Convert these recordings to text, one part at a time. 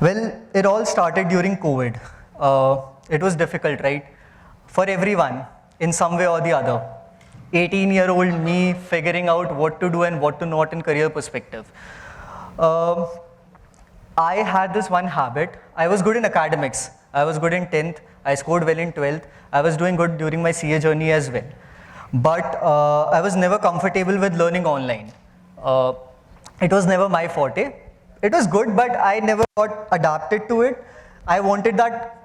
Well, it all started during COVID. It was difficult, right? For everyone, in some way or the other. 18-year-old me figuring out what to do and what to not in career perspective. Um I had this one habit. I was good in academics. I was good in 10th. I scored well in 12th. I was doing good during my CA journey as well. But I was never comfortable with learning online. Uh, it was never my forte. It was good, but I never got adapted to it. I wanted that,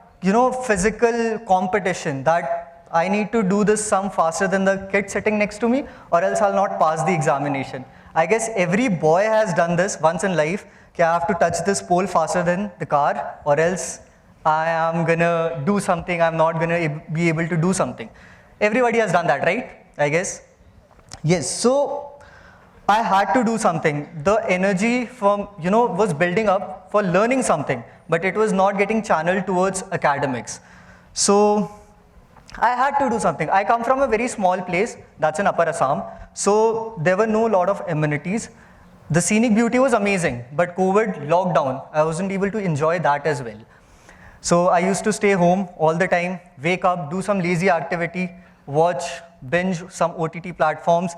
physical competition, that I need to do this sum faster than the kid sitting next to me, or else I'll not pass the examination. I guess every boy has done this once in life. I have to touch this pole faster than the car, or else I am gonna do something, I'm not gonna be able to do something. Everybody has done that, right? I guess. Yes, so I had to do something. The energy from, was building up for learning something, but it was not getting channeled towards academics. So I had to do something. I come from a very small place, that's in Upper Assam. So there were no lot of amenities. The scenic beauty was amazing, but COVID, lockdown, I wasn't able to enjoy that as well. So I used to stay home all the time, wake up, do some lazy activity, watch, binge some OTT platforms,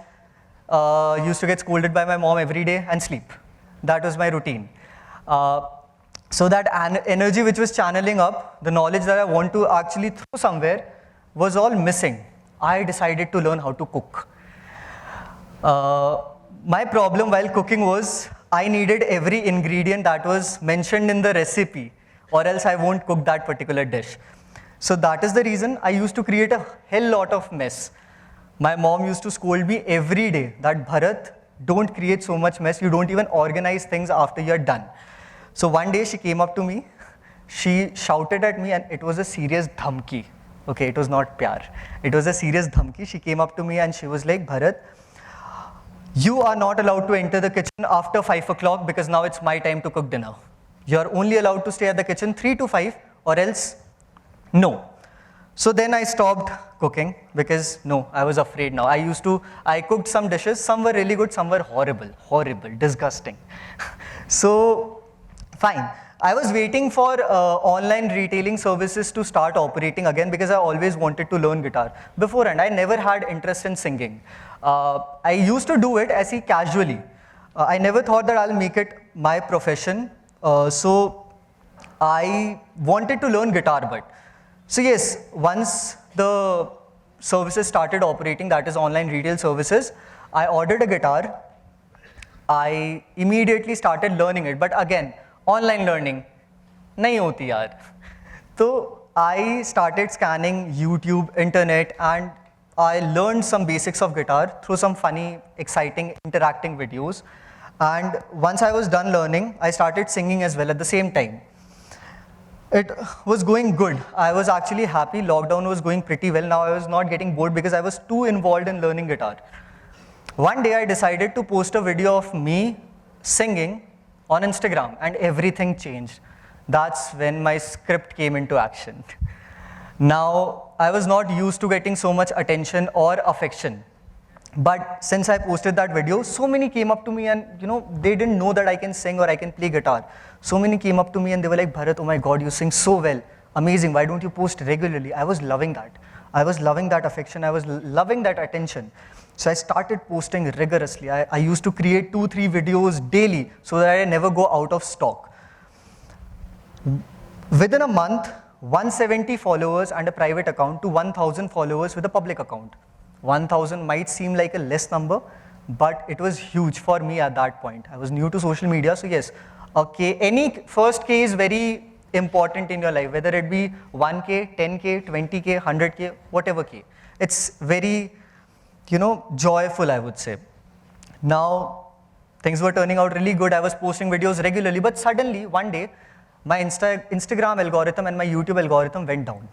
used to get scolded by my mom every day and sleep. That was my routine. So that energy which was channeling up, the knowledge that I want to actually throw somewhere was all missing. I decided to learn how to cook. My problem while cooking was I needed every ingredient that was mentioned in the recipe, or else I won't cook that particular dish. So that is the reason I used to create a hell lot of mess. My mom used to scold me every day that Bharat, don't create so much mess, you don't even organize things after you're done. So one day she came up to me, she shouted at me, and it was a serious dhamki. Okay, it was not pyar. It was a serious dhamki. She came up to me and she was like, Bharat, you are not allowed to enter the kitchen after 5 o'clock because now it's my time to cook dinner. You're only allowed to stay at the kitchen 3 to 5 or else no. So then I stopped cooking because no, I was afraid now. I cooked some dishes, some were really good, some were horrible, disgusting. So fine. I was waiting for online retailing services to start operating again because I always wanted to learn guitar. Beforehand, I never had interest in singing. I used to do it as casually. I never thought that I'll make it my profession. So I wanted to learn guitar, but so yes, once the services started operating, that is online retail services, I ordered a guitar. I immediately started learning it, but again, online learning, nahi hoti yaar. So I started scanning YouTube, internet, and I learned some basics of guitar through some funny, exciting, interacting videos. And once I was done learning, I started singing as well at the same time. It was going good. I was actually happy. Lockdown was going pretty well. Now I was not getting bored because I was too involved in learning guitar. One day I decided to post a video of me singing on Instagram and everything changed. That's when my script came into action. Now, I was not used to getting so much attention or affection. But since I posted that video, so many came up to me and they didn't know that I can sing or I can play guitar. So many came up to me and they were like, Bharat, oh my God, you sing so well. Amazing, why don't you post regularly? I was loving that. I was loving that affection. I was loving that attention. So I started posting rigorously. I used to create 2-3 videos daily so that I never go out of stock. Within a month, 170 followers and a private account to 1,000 followers with a public account. 1,000 might seem like a less number, but it was huge for me at that point. I was new to social media, so yes, okay, any first K is very important in your life, whether it be 1K, 10K, 20K, 100K, whatever K. It's very, joyful, I would say. Now, things were turning out really good. I was posting videos regularly, but suddenly, one day, my Instagram algorithm and my YouTube algorithm went down.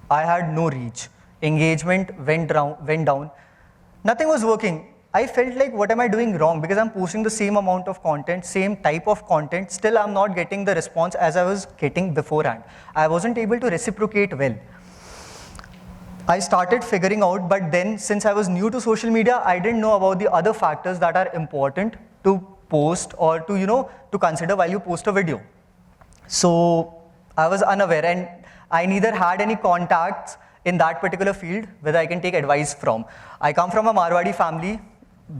I had no reach. Engagement went down. Nothing was working. I felt like, what am I doing wrong? Because I'm posting the same amount of content, same type of content, still I'm not getting the response as I was getting beforehand. I wasn't able to reciprocate well. I started figuring out, but then since I was new to social media, I didn't know about the other factors that are important to post or to consider while you post a video. So I was unaware, and I neither had any contacts in that particular field whether I can take advice from. I come from a Marwadi family,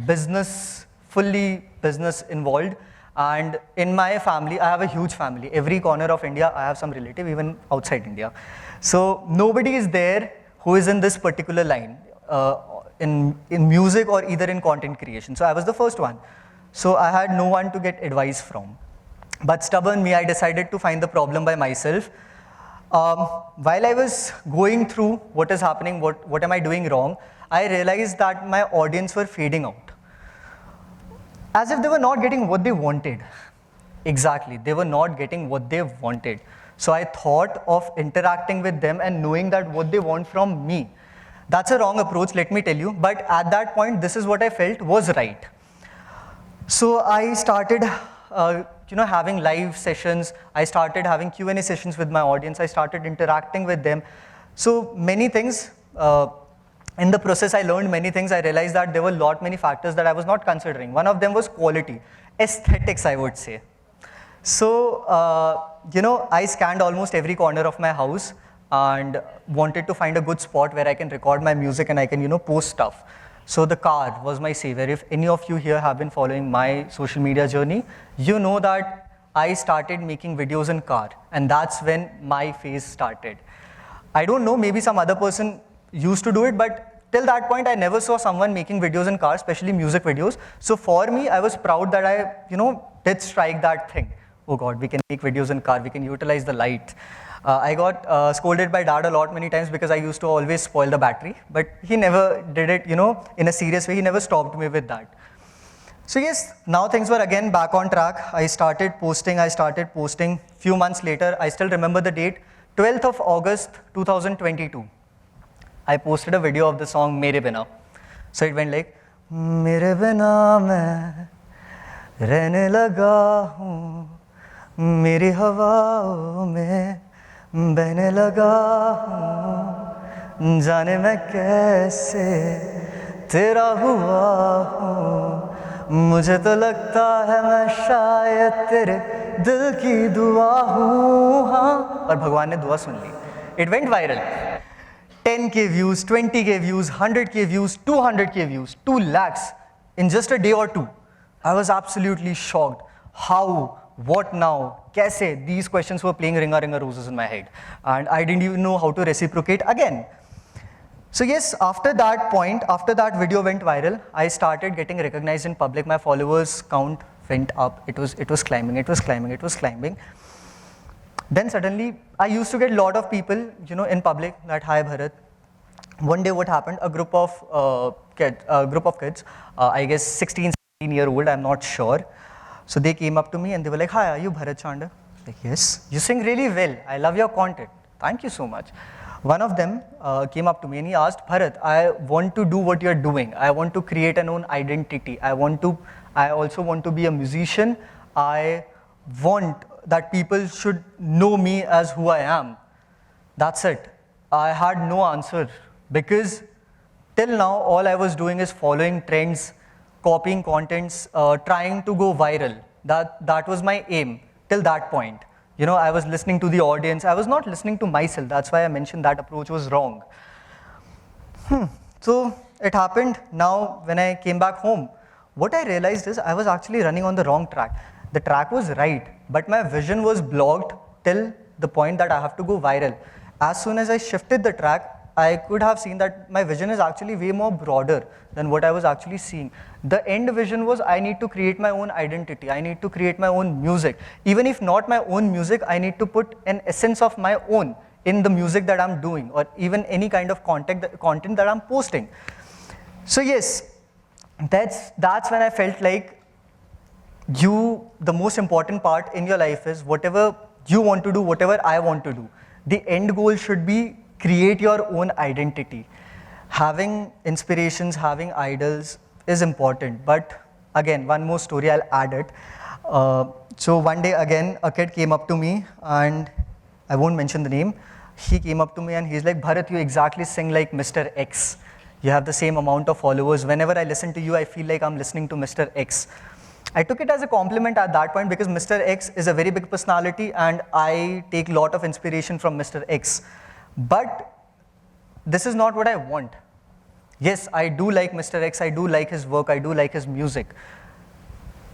business, fully business involved. And in my family, I have a huge family. Every corner of India, I have some relative, even outside India. So nobody is there who is in this particular line, in music or either in content creation. So I was the first one. So I had no one to get advice from. But stubborn me, I decided to find the problem by myself. While I was going through what is happening, what am I doing wrong, I realized that my audience were fading out. As if they were not getting what they wanted. Exactly, they were not getting what they wanted. So I thought of interacting with them and knowing that what they want from me. That's a wrong approach, let me tell you, but at that point, this is what I felt was right. So I started having live sessions. I started having Q&A sessions with my audience. I started interacting with them. So many things, in the process, I learned many things. I realized that there were many factors that I was not considering. One of them was quality, aesthetics, I would say. So, I scanned almost every corner of my house and wanted to find a good spot where I can record my music and I can, post stuff. So the car was my savior. If any of you here have been following my social media journey, you know that I started making videos in car, and that's when my phase started. I don't know, maybe some other person used to do it, but till that point, I never saw someone making videos in cars, especially music videos. So for me, I was proud that I, did strike that thing. Oh God, we can make videos in car, we can utilize the light. I got scolded by dad a lot many times because I used to always spoil the battery, but he never did it, in a serious way. He never stopped me with that. So yes, now things were again back on track. I started posting. Few months later, I still remember the date, 12th of August, 2022. I posted a video of the song Mere Bina. So it went like, Mere Bina main rehne laga hoon, meri hawaon mein बहने लगा हूँ, जाने मैं कैसे तेरा हुआ हूँ, मुझे तो लगता है मैं शायद तेरे दिल की दुआ हूँ, हाँ. और भगवान ने दुआ सुन ली. It went viral. 10K views, 20K views, 100K views, 200K views, 2 lakhs in just a day or two. I was absolutely shocked. How? What now? Kaise? These questions were playing Ringa Ringa Roses in my head. And I didn't even know how to reciprocate again. So yes, after that point, after that video went viral, I started getting recognized in public. My followers count went up. It was climbing. Then suddenly, I used to get a lot of people, in public that, hi Bharat. One day what happened, a group of kids, I guess 16, 17-year-old, I'm not sure. So they came up to me and they were like, hi, are you Bharat Chanda? Like, yes. You sing really well. I love your content. Thank you so much. One of them came up to me and he asked, Bharat, I want to do what you're doing. I want to create an own identity. I also want to be a musician. I want that people should know me as who I am. That's it. I had no answer because till now, all I was doing is following trends, copying contents, trying to go viral. That was my aim till that point. I was listening to the audience. I was not listening to myself. That's why I mentioned that approach was wrong. So it happened. Now, when I came back home, what I realized is I was actually running on the wrong track. The track was right, but my vision was blocked till the point that I have to go viral. As soon as I shifted the track, I could have seen that my vision is actually way more broader than what I was actually seeing. The end vision was I need to create my own identity. I need to create my own music. Even if not my own music, I need to put an essence of my own in the music that I'm doing or even any kind of content that I'm posting. So yes, that's when I felt like the most important part in your life is whatever you want to do, whatever I want to do. The end goal should be create your own identity. Having inspirations, having idols is important. But again, one more story, I'll add it. So one day again, a kid came up to me and I won't mention the name. He came up to me and he's like, Bharat, you exactly sing like Mr. X. You have the same amount of followers. Whenever I listen to you, I feel like I'm listening to Mr. X. I took it as a compliment at that point because Mr. X is a very big personality and I take a lot of inspiration from Mr. X. But this is not what I want. Yes, I do like Mr. X, I do like his work, I do like his music.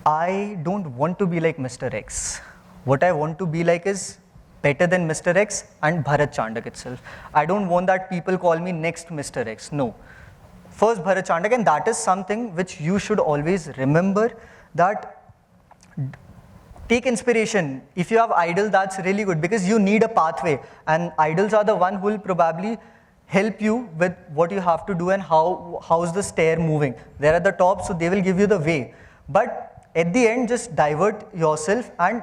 I don't want to be like Mr. X. What I want to be like is better than Mr. X and Bharat Chandak itself. I don't want that people call me next Mr. X. No. First Bharat Chandak, and that is something which you should always remember, that take inspiration. If you have idol, that's really good because you need a pathway, and idols are the one who will probably help you with what you have to do and how's the stair moving. They're at the top, so they will give you the way. But at the end, just divert yourself and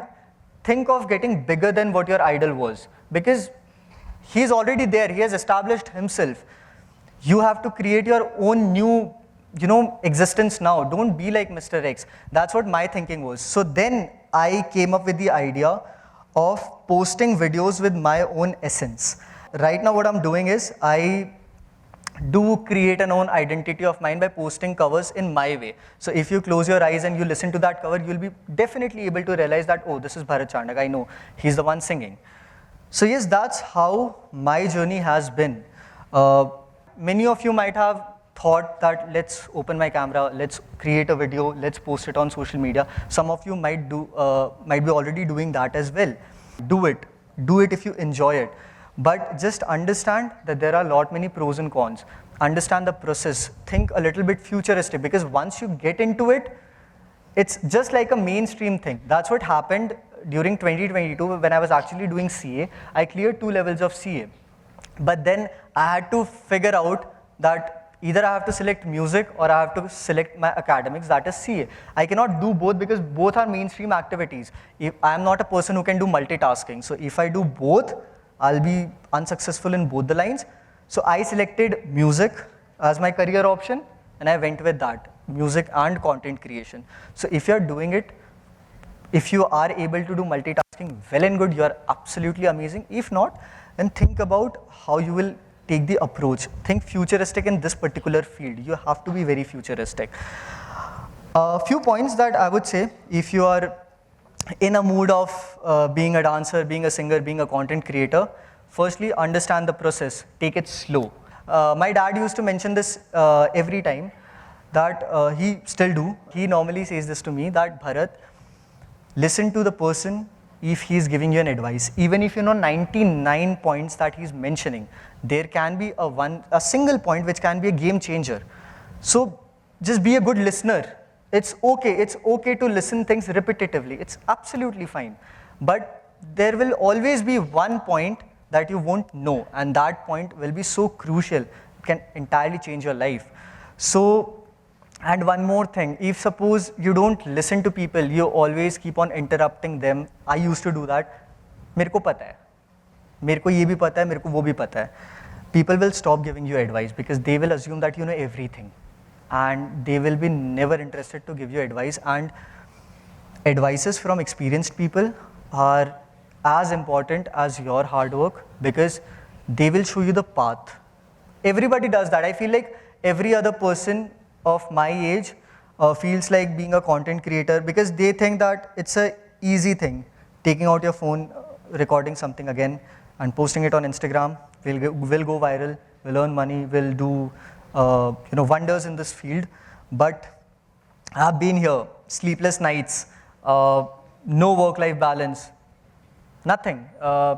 think of getting bigger than what your idol was, because he's already there. He has established himself. You have to create your own new, existence now. Don't be like Mr. X. That's what my thinking was. So then I came up with the idea of posting videos with my own essence. Right now what I'm doing is I do create an own identity of mine by posting covers in my way. So if you close your eyes and you listen to that cover, you'll be definitely able to realize that, oh, this is Bharat Chandak. I know he's the one singing. So yes, that's how my journey has been. Many of you might have thought that let's open my camera, let's create a video, let's post it on social media. Some of you might be already doing that as well. Do it if you enjoy it. But just understand that there are many pros and cons. Understand the process. Think a little bit futuristic, because once you get into it, it's just like a mainstream thing. That's what happened during 2022 when I was actually doing CA. I cleared 2 levels of CA. But then I had to figure out that either I have to select music or I have to select my academics, that is CA. I cannot do both because both are mainstream activities. I am not a person who can do multitasking. So if I do both, I'll be unsuccessful in both the lines. So I selected music as my career option and I went with that, music and content creation. So if you're doing it, if you are able to do multitasking, well and good, you're absolutely amazing. If not, then think about how you will take the approach. Think futuristic in this particular field. You have to be very futuristic. A few points that I would say, if you are in a mood of being a dancer, being a singer, being a content creator, firstly, understand the process. Take it slow. My dad used to mention this every time, that he still do. He normally says this to me, that Bharat, listen to the person if he is giving you an advice. Even if you know 99 points that he's mentioning, there can be a single point which can be a game changer. So just be a good listener. It's okay to listen things repetitively. It's absolutely fine. But there will always be one point that you won't know, and that point will be so crucial. It can entirely change your life. So, and one more thing, if suppose you don't listen to people, you always keep on interrupting them. I used to do that. मेरे को पता है, मेरे को ये भी पता है, मेरे को वो भी पता है. People will stop giving you advice because they will assume that you know everything. And they will be never interested to give you advice, and advices from experienced people are as important as your hard work because they will show you the path. Everybody does that. I feel like every other person of my age feels like being a content creator because they think that it's a easy thing, taking out your phone, recording something again and posting it on Instagram will go viral, will earn money, will do wonders in this field. But I've been here, sleepless nights, no work-life balance, nothing.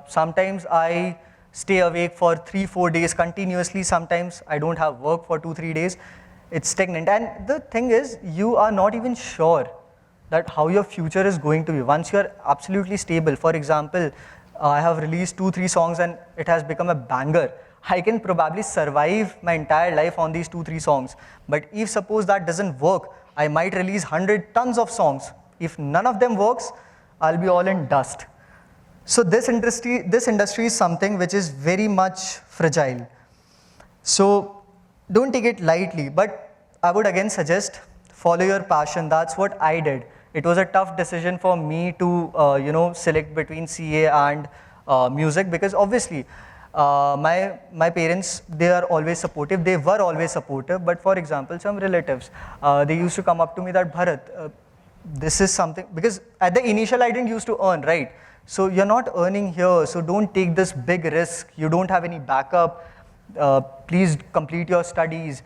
Sometimes I stay awake for 3-4 days continuously. Sometimes I don't have work for 2-3 days. It's stagnant. And the thing is, you are not even sure that how your future is going to be once you are absolutely stable. For example, I have released 2-3 songs and it has become a banger. I can probably survive my entire life on these 2-3 songs. But if suppose that doesn't work, I might release 100 tons of songs. If none of them works, I'll be all in dust. So this industry is something which is very much fragile. So don't take it lightly, but I would again suggest follow your passion. That's what I did. It was a tough decision for me to select between CA and music because obviously my parents, they are always supportive. They were always supportive. But for example, some relatives, they used to come up to me that Bharat, this is something, because at the initial I didn't used to earn, right? So you're not earning here, so don't take this big risk. You don't have any backup. Please complete your studies.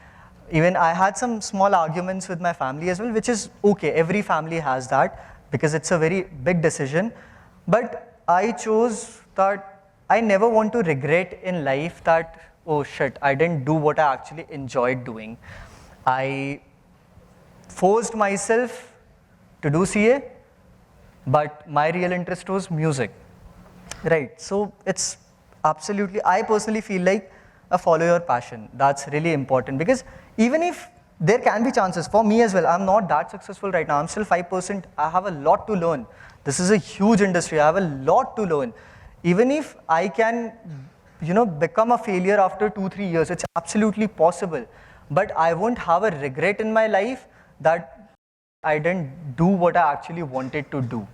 Even I had some small arguments with my family as well, which is okay. Every family has that because it's a very big decision. But I chose that I never want to regret in life that, oh shit, I didn't do what I actually enjoyed doing. I forced myself to do CA, but my real interest was music, right? So it's absolutely, I personally feel like follow your passion. That's really important, because even if there can be chances for me as well, I'm not that successful right now. I'm still 5%. I have a lot to learn. This is a huge industry. I have a lot to learn. Even if I can, become a failure after 2-3 years, it's absolutely possible. But I won't have a regret in my life that I didn't do what I actually wanted to do.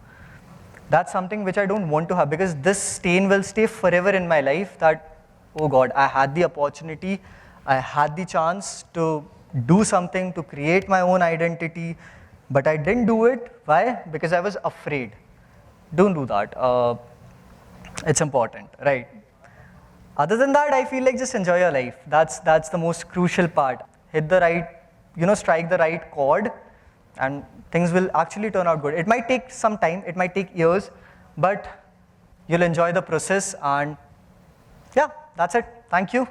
That's something which I don't want to have, because this stain will stay forever in my life that, oh God, I had the opportunity, I had the chance to do something, to create my own identity, but I didn't do it. Why? Because I was afraid. Don't do that. It's important, right? Other than that, I feel like just enjoy your life. That's the most crucial part. Hit the right, strike the right chord, and things will actually turn out good. It might take some time, it might take years, but you'll enjoy the process. And yeah, that's it. Thank you.